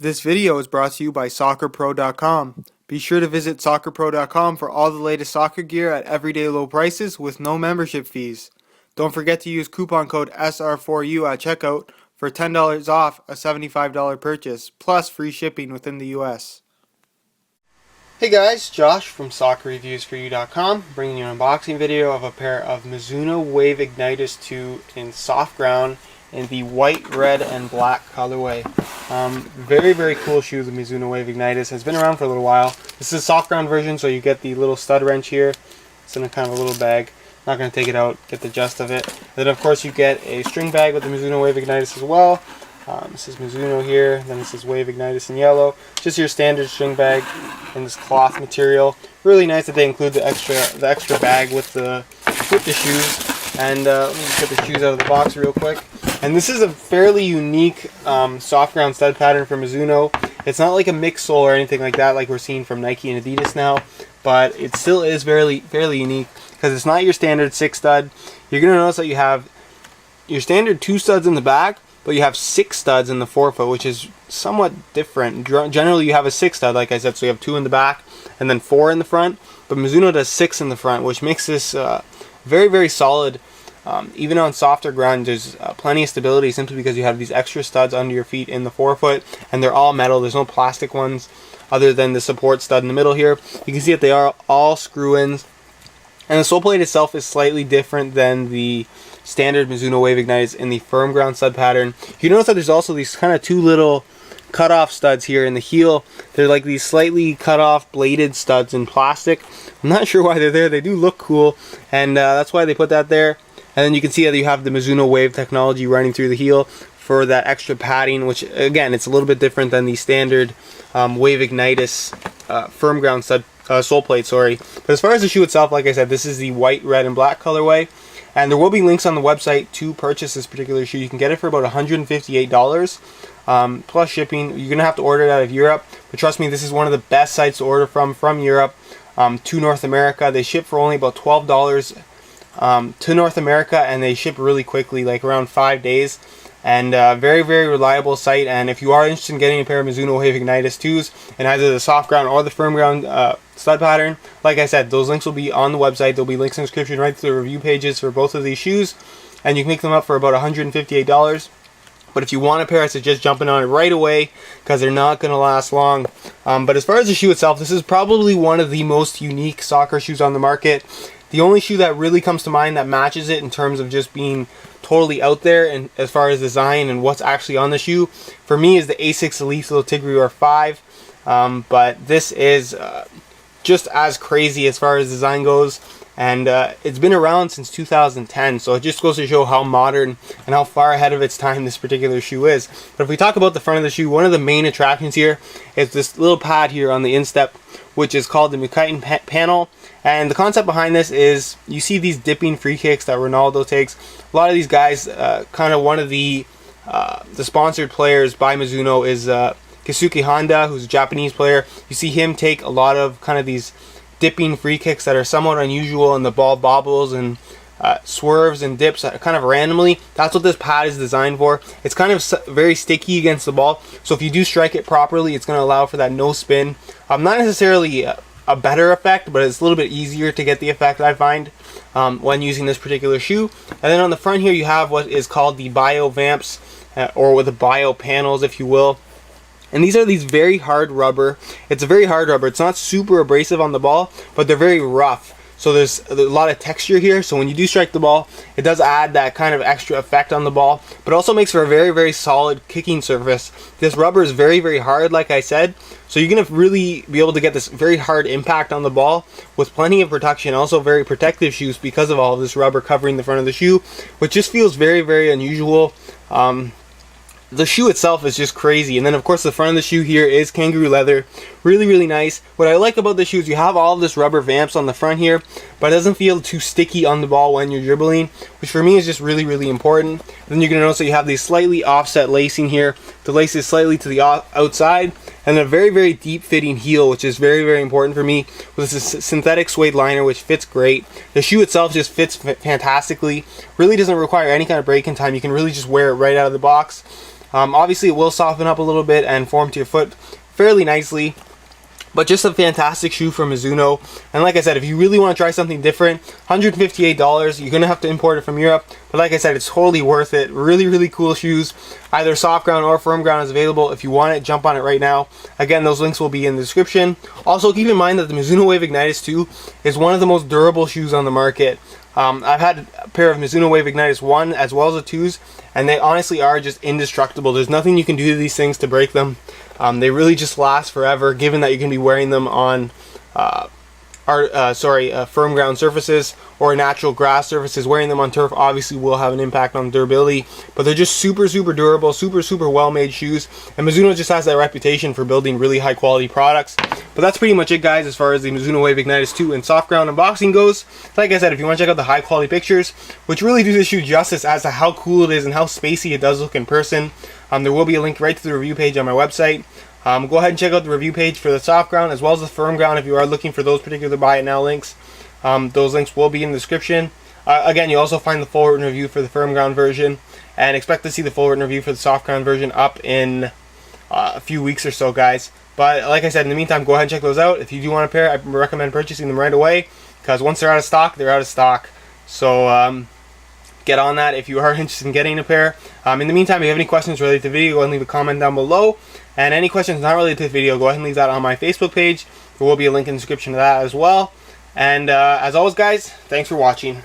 This video is brought to you by SoccerPro.com. Be sure to visit SoccerPro.com for all the latest soccer gear at everyday low prices with no membership fees. Don't forget to use coupon code SR4U at checkout for $10 off a $75 purchase, plus free shipping within the US. Hey guys, Josh from SoccerReviewsForYou.com bringing you an unboxing video of a pair of Mizuno Wave Ignitus 2 in soft ground in the white, red, and black colorway. Very cool shoe, the Mizuno Wave Ignitus. Has been around for a little while. This is a soft ground version, so you get the little stud wrench here. It's in a kind of a little bag. Not going to take it out, get the gist of it. Then of course you get a string bag with the Mizuno Wave Ignitus as well. This is Mizuno here, then this is Wave Ignitus in yellow. Just your standard string bag in this cloth material. Really nice that they include the extra bag with the shoes. And let me just get the shoes out of the box real quick. And this is a fairly unique soft ground stud pattern for Mizuno. It's not like a mixed sole or anything like that like we're seeing from Nike and Adidas now, but it still is fairly unique because it's not your standard 6 stud. You're going to notice that you have your standard 2 studs in the back, but you have 6 studs in the forefoot, which is somewhat different. Generally you have a 6 stud, like I said, so you have 2 in the back and then 4 in the front, but Mizuno does 6 in the front, which makes this very solid. Even on softer ground, there's plenty of stability simply because you have these extra studs under your feet in the forefoot, and they're all metal. There's no plastic ones other than the support stud in the middle here. You can see that they are all screw-ins, and the sole plate itself is slightly different than the standard Mizuno Wave Ignitus in the firm ground stud pattern. You notice that there's also these kind of 2 little cut-off studs here in the heel. They're like these slightly cut-off bladed studs in plastic. I'm not sure why they're there. They do look cool, and that's why they put that there. And then you can see that you have the Mizuno Wave technology running through the heel for that extra padding, which again, it's a little bit different than the standard Wave Ignitus firm ground stud sole plate. But as far as the shoe itself, like I said, this is the white, red, and black colorway. And there will be links on the website to purchase this particular shoe. You can get it for about $158 plus shipping. You're going to have to order it out of Europe. But trust me, this is one of the best sites to order from Europe to North America. They ship for only about $12 to North America, and they ship really quickly, like around 5 days. And very reliable site. And if you are interested in getting a pair of Mizuno Wave Ignitus 2s in either the soft ground or the firm ground stud pattern, like I said, those links will be on the website. There'll be links in the description right to the review pages for both of these shoes, and you can pick them up for about $158. But if you want a pair, I suggest jumping on it right away because they're not going to last long. But as far as the shoe itself, this is probably one of the most unique soccer shoes on the market. The only shoe that really comes to mind that matches it in terms of just being totally out there and as far as design and what's actually on the shoe, for me, is the A6 Elite Little Tigre R5. But this is just as crazy as far as design goes, and it's been around since 2010, so it just goes to show how modern and how far ahead of its time this particular shoe is. But if we talk about the front of the shoe, one of the main attractions here is this little pad here on the instep, which is called the Mukaiten panel. And the concept behind this is you see these dipping free kicks that Ronaldo takes. A lot of these guys, kind of one of the sponsored players by Mizuno is Keisuke Honda, who's a Japanese player. You see him take a lot of kind of these dipping free kicks that are somewhat unusual, and the ball bobbles and swerves and dips kind of randomly. That's what this pad is designed for. It's kind of very sticky against the ball, so if you do strike it properly, it's going to allow for that no spin. Not necessarily a better effect, but it's a little bit easier to get the effect, I find, when using this particular shoe. And then on the front here you have what is called the Bio Vamps, or with the Bio panels, if you will. And these are these very hard rubber. It's a very hard rubber. It's not super abrasive on the ball, but they're very rough. So there's a lot of texture here, so when you do strike the ball, it does add that kind of extra effect on the ball, but also makes for a very solid kicking surface. This rubber is very hard, like I said, so you're going to really be able to get this very hard impact on the ball with plenty of protection. Also very protective shoes because of all of this rubber covering the front of the shoe, which just feels very unusual. The shoe itself is just crazy. And then of course the front of the shoe here is kangaroo leather. Really nice. What I like about the shoe is you have all of this rubber vamps on the front here, but it doesn't feel too sticky on the ball when you're dribbling, which for me is just really important. Then you're going to notice that you have these slightly offset lacing here. The lace is slightly to the outside, and a very deep fitting heel, which is very important for me, with this synthetic suede liner, which fits great. The shoe itself just fits fantastically. Really doesn't require any kind of break-in time. You can really just wear it right out of the box. Obviously it will soften up a little bit and form to your foot fairly nicely. But just a fantastic shoe from Mizuno. And like I said, if you really want to try something different, $158, you're going to have to import it from Europe. But like I said, it's totally worth it. Really, really cool shoes. Either soft ground or firm ground is available. If you want it, jump on it right now. Again, those links will be in the description. Also, keep in mind that the Mizuno Wave Ignitus 2 is one of the most durable shoes on the market. I've had a pair of Mizuno Wave Ignitus 1 as well as the 2s, and they honestly are just indestructible. There's nothing you can do to these things to break them. They really just last forever, given that you're going to be wearing them on firm ground surfaces or natural grass surfaces. Wearing them on turf obviously will have an impact on durability, but they're just super, super durable, super, super well-made shoes, and Mizuno just has that reputation for building really high-quality products. But that's pretty much it, guys, as far as the Mizuno Wave Ignitus 2 and soft ground unboxing goes. Like I said, if you want to check out the high-quality pictures, which really do the shoe justice as to how cool it is and how spacey it does look in person, there will be a link right to the review page on my website. Go ahead and check out the review page for the soft ground as well as the firm ground if you are looking for those particular buy it now links. Those links will be in the description. Again, you'll also find the full written review for the firm ground version, and expect to see the full written review for the soft ground version up in a few weeks or so, guys. But like I said, in the meantime, go ahead and check those out. If you do want a pair, I recommend purchasing them right away, because once they're out of stock, they're out of stock. So get on that if you are interested in getting a pair. In the meantime, if you have any questions related to the video, go ahead and leave a comment down below. And any questions not related to the video, go ahead and leave that on my Facebook page. There will be a link in the description to that as well. And as always, guys, thanks for watching.